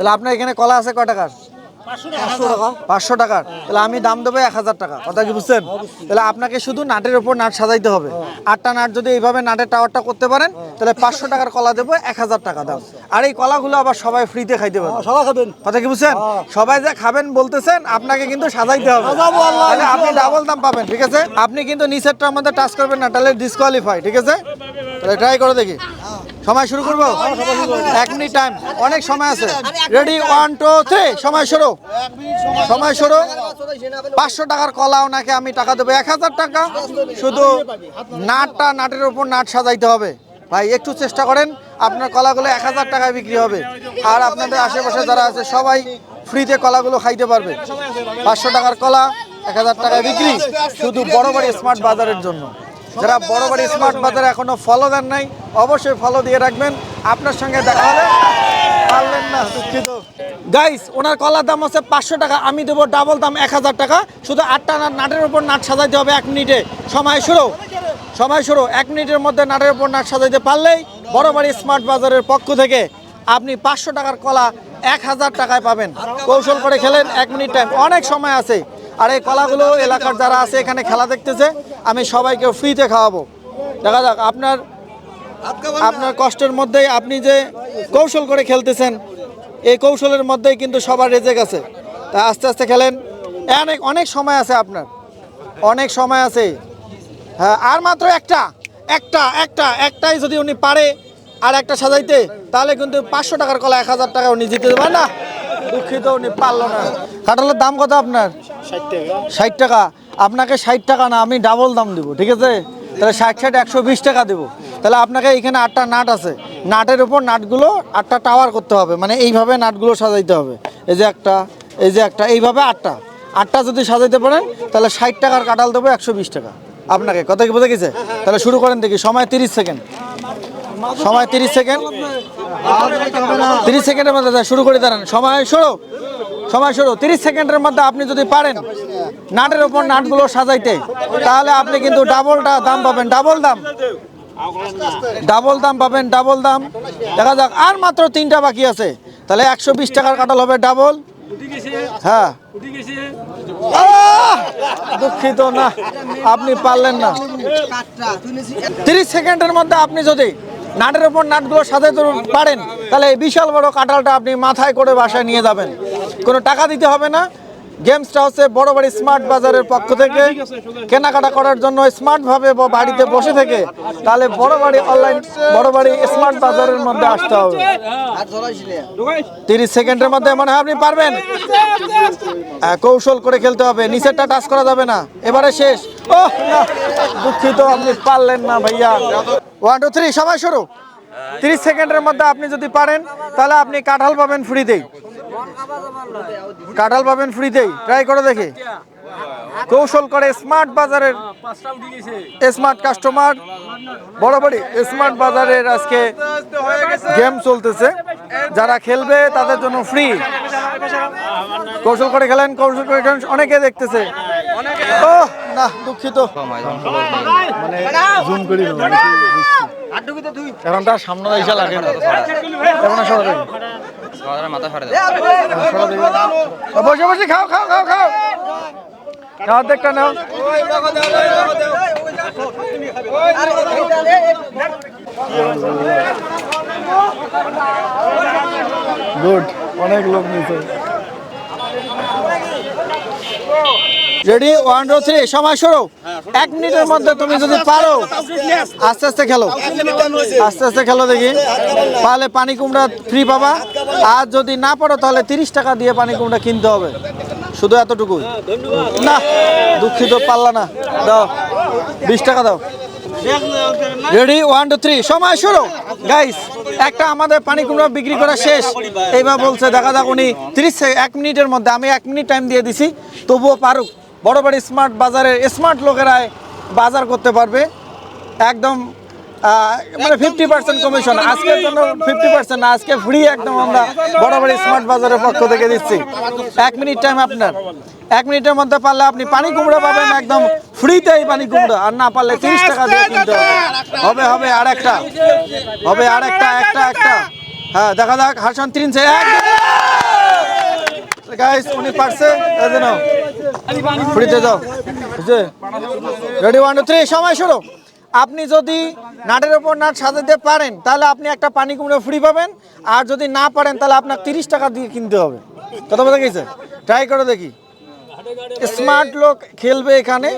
তাহলে আপনার এখানে কলা আছে কয় টাকার? 500 টাকার। তাহলে আমি দাম দেবো 1000 টাকা। কথা কি বুঝছেন? তাহলে আপনাকে শুধু নাটের উপর নাট সাজাইতে হবে। 8টা নাট যদি এইভাবে নাটের টাওয়ারটা করতে পারেন তাহলে 500 টাকার কলা দেবো, 1000 টাকা দাম। আর এই কলাগুলো আবার সবাই ফ্রিতে খাইতে পারবে। সবাই খাবেন। কথা কি বুঝছেন? সবাই যে খাবেন বলতেছেন, আপনাকে কিন্তু সাজাইতে হবে, তাহলে আপনি ডাবল দাম পাবেন। ঠিক আছে? আপনি কিন্তু নিচেরটার মধ্যে টাচ করবেন না, তাহলে ডিসকোয়ালিফাই। ঠিক আছে? তাহলে ট্রাই করে দেখি। সময় শুরু করবো? 1 মিনিট টাইম, অনেক সময় আছে। রেডি, 1 2 3, সময় শুরু। সময় শুরু। 500 টাকার কলা ওনাকে আমি টাকা দেবো 1000 টাকা। শুধু নাটের উপর নাট সাজাইতে হবে। ভাই একটু চেষ্টা করেন, আপনার কলাগুলো 1000 টাকায় বিক্রি হবে। আর আপনাদের আশেপাশে যারা আছে সবাই ফ্রিতে কলাগুলো খাইতে পারবে। 500 টাকার কলা 1000 টাকায় বিক্রি, শুধু বড়বাড়ি স্মার্ট বাজারের জন্য। যারা বড়বাড়ি স্মার্ট বাজারে এখনো ফলো দেন নাই, অবশ্যই ফলো দিয়ে রাখবেন। আপনার সঙ্গে দেখা হবে। পারলেন না, দুঃখিত। গাইস, ওনার কলার দাম হচ্ছে 500 টাকা, আমি দেবো ডাবল দাম 1000 টাকা। শুধু 8টা নাটের উপর নাট সাজাইতে হবে 1 মিনিটে। সময় শুরু। সময় শুরু। 1 মিনিটের মধ্যে নাটের উপর নাট সাজাইতে পারলেই বড়বাড়ি স্মার্ট বাজারের পক্ষ থেকে আপনি 500 টাকার কলা 1000 টাকায় পাবেন। কৌশল করে খেলেন, 1 মিনিট টাইম, অনেক সময় আছে। আর এই কলাগুলো এলাকার যারা আছে এখানে খেলা দেখতেছে, আমি সবাইকে ফ্রিতে খাওয়াবো। দেখা যাক আপনার কষ্টের মধ্যেই আপনি যে কৌশল করে খেলতেছেন, এই কৌশলের মধ্যেই কিন্তু সবার রেজেক আছে। তা আস্তে আস্তে খেলেন, অনেক সময় আছে আপনার, অনেক সময় আছে। হ্যাঁ, আর মাত্র একটাই যদি উনি পারে আর একটা সাজাইতে, তাহলে কিন্তু 500 টাকার কলা 1000 টাকা উনি জিতে দেবেন না। দুঃখিত, উনি পারলো না। কাঁঠালের দাম কত আপনার? 60 টাকা। আপনাকে 60 টাকা না, আমি ডাবল দাম দেবো। ঠিক আছে? তাহলে 60 120 টাকা দেবো। তাহলে আপনাকে এখানে 8টা নাট আছে, নাটের উপর নাটগুলো 8টা টাওয়ার করতে হবে, মানে এইভাবে নাটগুলো সাজাইতে হবে। এই যে একটা, এইভাবে 8টা যদি সাজাইতে পারেন তাহলে 60 টাকার কাঁঠাল দেবো 120 টাকা আপনাকে। কথা কি বোঝা গেছে? তাহলে শুরু করেন দেখি। সময় 30 সেকেন্ড। সময় 30 সেকেন্ড। 30 সেকেন্ডের মধ্যে শুরু করে দাঁড়ান। সময় শুরু। সময় শুরু। 30 সেকেন্ডের মধ্যে আপনি যদি পারেন নাটের উপর নাটগুলো সাজাইতে, তাহলে আপনি কিন্তু ডাবলটা দাম পাবেন। ডাবল দাম পাবেন, ডাবল দাম। দেখা যাক, আর মাত্র 3টা বাকি আছে। তাহলে 120 টাকার কাঁঠাল হবে ডাবল। হ্যাঁ, দুঃখিত না, আপনি পারলেন না। 30 সেকেন্ডের মধ্যে আপনি যদি নাটের উপর নাটগুলো সাজাতে পারেন, তাহলে এই বিশাল বড় কাঁঠালটা আপনি মাথায় করে বাসায় নিয়ে যাবেন। কোনো টাকা দিতে হবে না। গেমসটা হচ্ছে বড়বাড়ি স্মার্ট বাজারের পক্ষ থেকে। কেনাকাটা করার জন্য স্মার্টভাবে বাড়িতে বসে থেকে তাহলে বড়বাড়ি স্মার্ট বাজারের মধ্যে আসতে হবে। 30 সেকেন্ডের মধ্যে মনে হয় আপনি পারবেন। কৌশল করে খেলতে হবে, নিচেরটা টাচ করা যাবে না। এবারে শেষ। ওহ না, দুঃখিত, আপনি পারলেন না ভাইয়া। 1 2 3, সময় শুরু। 30 সেকেন্ডের মধ্যে আপনি যদি পারেন তাহলে আপনি কাঁঠাল পাবেন ফ্রিতেই। কাঁঠাল পাবেন ফ্রিতেই। ট্রাই করে দেখি। কৌশল করে স্মার্ট বাজারের স্মার্ট কাস্টমার, বড়বাড়ি স্মার্ট বাজারের আজকে গেম চলতেছে। যারা খেলবে তাদের জন্য ফ্রি। কৌশল করে খেলেন, কৌশল করে খেলেন, অনেকে দেখতেছে। ও না, দুঃখিত, মানে জুম করি এখন তার সামনে এসে লাগে না। বসে বসে খাও খাও খাও খাও খাওয়ার দেখটা নাও। গুড, অনেক লোক নিচে। রেডি, 1 2 3, সময় শুরু। 1 মিনিটের মধ্যে তুমি যদি পারো, আস্তে আস্তে খেলো, আস্তে আস্তে খেলো দেখি। তাহলে পানি কুমড়া ফ্রি পাবা। আর যদি না পারো তাহলে 30 টাকা দিয়ে পানি কুমড়া কিনতে হবে। শুধু এতটুকু না, দুঃখিত, পারলা না। দাও 20 টাকা দাও। রেডি, 1 2 3, সময় শুরু। গাইস, একটা আমাদের পানি কুমড়া বিক্রি করা শেষ। এইবার বলছে, দেখা যাক উনি 1 মিনিটের মধ্যে, আমি 1 মিনিট টাইম দিয়ে দিছি, তবুও পারুক। বড়বাড়ি স্মার্ট বাজারের স্মার্ট লোকেরাই বাজার করতে পারবে। একদম মানে 50% কমিশন আজকের জন্য। 50% না, আজকে ফ্রি একদম আমরা বড়বাড়ি স্মার্ট বাজারের পক্ষ থেকে দিচ্ছি। 1 মিনিট টাইম আপনার। 1 মিনিটের মধ্যে পারলে আপনি পানি কুমড়া পাবেন একদম ফ্রিতে। এই পানি কুমড়া আর না পারলে 30 টাকা দিয়ে কিনতে হবে। হবে আর একটা, হবে আর একটা। হ্যাঁ, দেখা যাক। হাসান 3 1 গাইস উনি পারছে এই যে নাও ফ্রিতে যাও বুঝছে রেডি 1 2 3 সময় শুরু আপনি যদি নাটের উপর নাট সাজাতে পারেন তাহলে আপনি একটা পানি কুমড়ো ফ্রি পাবেন আর যদি না পারেন তাহলে আপনাকে 30 টাকা দিয়ে কিনতে হবে কথা বলতে গেছে ট্রাই করে দেখি স্মার্ট লোক খেলবে এখানে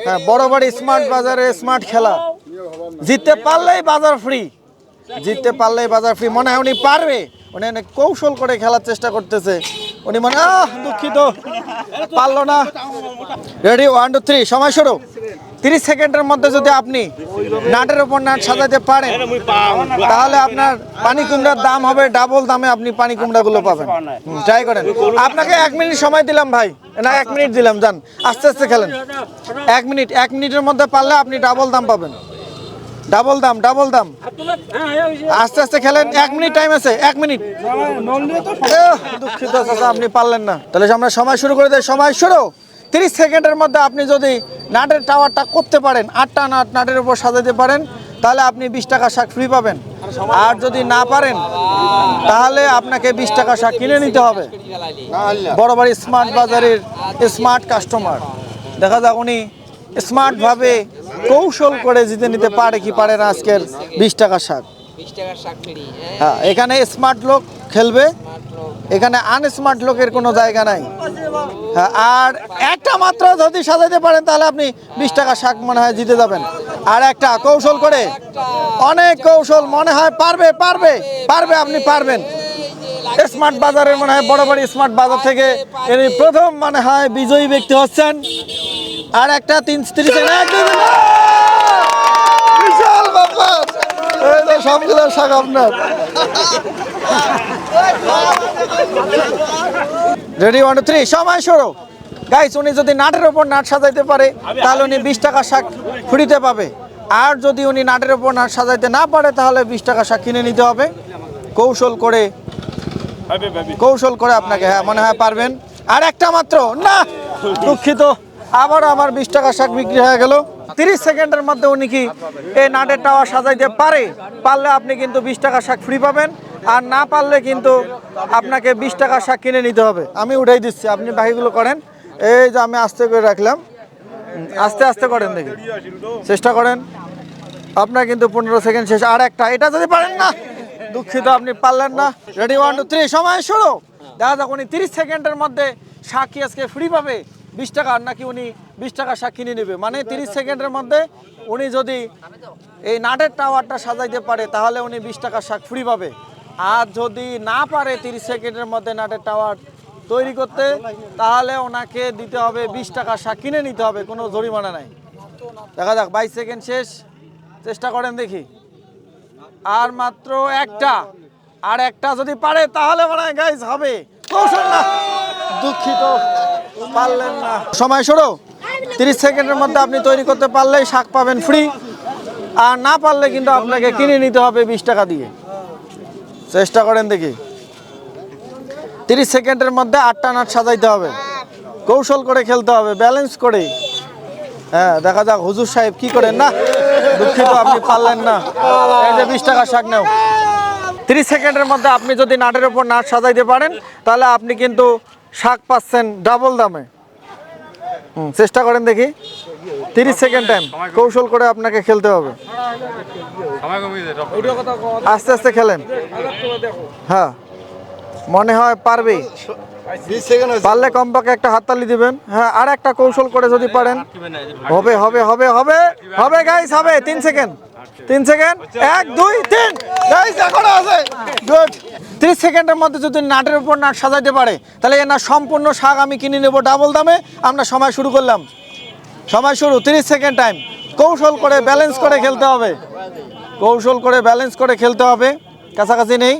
হ্যাঁ বড় বড় স্মার্ট বাজারে স্মার্ট খেলা জিততে পারলেই বাজার ফ্রি জিততে পারলেই বাজার ফ্রি মনে হয় উনি পারবে উনি অনেক কৌশল করে খেলার চেষ্টা করতেছে উনি মনে দুঃখিত পারলো না রেডি 1 2 3 সময় শুরু 30 সেকেন্ডের মধ্যে যদি আপনি নাটের উপর নাট সাজাতে পারেন তাহলে আপনার পানি কুমড়ার দাম হবে ডাবল দামে আপনি পানি কুমড়াগুলো পাবেন ট্রাই করেন আপনাকে 1 মিনিট সময় দিলাম ভাই না 1 মিনিট দিলাম যান আস্তে আস্তে খেলেন 1 মিনিটের মধ্যে পারলে আপনি ডাবল দাম পাবেন ডাবল দাম আস্তে আস্তে খেলেন 1 মিনিট টাইম আছে 1 মিনিট দুঃখিত চাচা আপনি পারলেন না তাহলে আমরা সময় শুরু করে দেই সময় শুরু 30 সেকেন্ডের মধ্যে আপনি যদি নাটের টাওয়ারটা করতে পারেন 8টা নাটের উপর সাজাতে পারেন তাহলে আপনি 20 টাকা শাক ফ্রি পাবেন আর যদি না পারেন তাহলে আপনাকে 20 টাকা শাক কিনে নিতে হবে বড় বড় স্মার্ট বাজারের স্মার্ট কাস্টমার দেখা যাক উনি স্মার্ট ভাবে কৌশল করে জিতে নিতে পারে কি পারে না আজকের 20 টাকা শাক 20 টাকার শাক ফ্রি হ্যাঁ এখানে স্মার্ট লোক খেলবে এখানে আনস্মার্ট লোকের কোনো জায়গা নাই হ্যাঁ আর একটা মাত্র যদি সাজাতে পারেন তাহলে আপনি 20 টাকা শাক মনে হয় জিতে যাবেন আর একটা কৌশল করে অনেক কৌশল মনে হয় পারবে আপনি পারবেন স্মার্ট বাজারের মনে হয় বড় বড় স্মার্ট বাজার থেকে ইনি প্রথম মনে হয় বিজয়ী ব্যক্তি হচ্ছেন আর একটা 30 বিশাল ব্যাপার এই যে সবগুলো শাক আপনার রেডি 1 2 3 সময় শুরু গাইস উনি যদি নাটের উপর নাট সাজাইতে পারে তাহলে উনি 20 টাকা শাক ফ্রিতে পাবে আর যদি উনি নাটের উপর নাট সাজাইতে না পারে তাহলে 20 টাকা শাক কিনে নিতে হবে কৌশল করে আপনাকে হ্যাঁ মনে হয় পারবেন আর একটা মাত্র না দুঃখিত আবার আমার 20 টাকা শাক বিক্রি হয়ে গেল 30 সেকেন্ডের মধ্যে উনি কি এই নাটের টাওয়ার সাজাইতে পারলে আপনি কিন্তু 20 টাকা শাক ফ্রি পাবেন আর না পারলে কিন্তু আপনাকে 20 টাকা শাক কিনে নিতে হবে আমি উঠাই দিচ্ছি আপনি বাকিগুলো করেন এই যে আমি আস্তে করে রাখলাম আস্তে আস্তে করেন দেখি চেষ্টা করেন আপনার কিন্তু 15 সেকেন্ড শেষ আর একটা এটা যদি পারেন না দুঃখিত আপনি পারলেন না রেডি 1 2 3 সময় শুরু দেখা যাক উনি 30 সেকেন্ডের মধ্যে শাক কি আজকে ফ্রি পাবে 20 টাকা নাকি উনি 20 টাকা শাক কিনে নেবে মানে 30 সেকেন্ডের মধ্যে উনি যদি এই নাটের টাওয়ারটা সাজাইতে পারে তাহলে উনি 20 টাকা শাক ফ্রি পাবে আর যদি না পারে 30 সেকেন্ডের মধ্যে নাটের টাওয়ার তৈরি করতে তাহলে ওনাকে দিতে হবে 20 টাকা শাক কিনে নিতে হবে কোনো জরিমানা নাই দেখা যাক 22 সেকেন্ড শেষ চেষ্টা করেন দেখি আর মাত্র একটা যদি পারে তাহলে মনে হয় গাইস হবে কৌশল না দুঃখিত পারলেন না সময় শুরু 30 সেকেন্ডের মধ্যে আপনি তৈরি করতে পারলেই শাক পাবেন ফ্রি আর না পারলে কিন্তু আপনাকে কিনে নিতে হবে 20 টাকা দিয়ে চেষ্টা করেন দেখি 30 সেকেন্ডের মধ্যে 8টা নাট সাজাইতে হবে কৌশল করে খেলতে হবে ব্যালেন্স করে হ্যাঁ দেখা যাক হুজুর সাহেব কি করেন না দুঃখিত আপনি পারলেন না এই যে 20 টাকা শাক নাও 30 সেকেন্ডের মধ্যে আপনি যদি নাটের উপর নাট সাজাইতে পারেন তাহলে আপনি কিন্তু শাক পাচ্ছেন ডাবল দামে চেষ্টা করেন দেখি 30 সেকেন্ড টাইম কৌশল করে আপনাকে খেলতে হবে আস্তে আস্তে খেলেন হ্যাঁ মনে হয় পারবে পারলে কমপক্ষে একটা হাততালি দিবেন হ্যাঁ আর একটা কৌশল করে যদি পারেন হবে গাইস হবে 3 সেকেন্ড 1 2 3 গাইস এখনো আছে গুড 30 সেকেন্ডের মধ্যে যদি নাটের উপর নাট সাজাইতে পারে তাহলে এর না সম্পূর্ণ শাক আমি কিনে নেব ডাবল দামে আমরা সময় শুরু করলাম সময় শুরু 30 সেকেন্ড টাইম কৌশল করে ব্যালেন্স করে খেলতে হবে কাছাকাছি নেই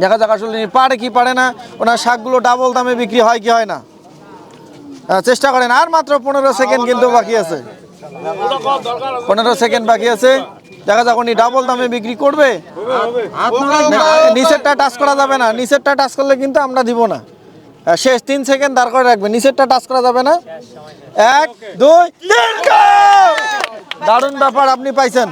দেখা যাক আসলে পারে কি পারে না ওনার শাকগুলো ডাবল দামে বিক্রি হয় কি হয় না চেষ্টা করেন আর মাত্র 15 সেকেন্ড কিন্তু বাকি আছে 15 সেকেন্ড বাকি আছে দেখা যাক উনি ডাবল দামে বিক্রি করবে নিচেরটা টাচ করা যাবে না নিচেরটা টাচ করলে কিন্তু আমরা দিব না শেষ 3 সেকেন্ড দাঁড় করে রাখবে নিচেরটা টাচ করা যাবে না 1 2 3 দারুণ ব্যাপার আপনি পাইছেন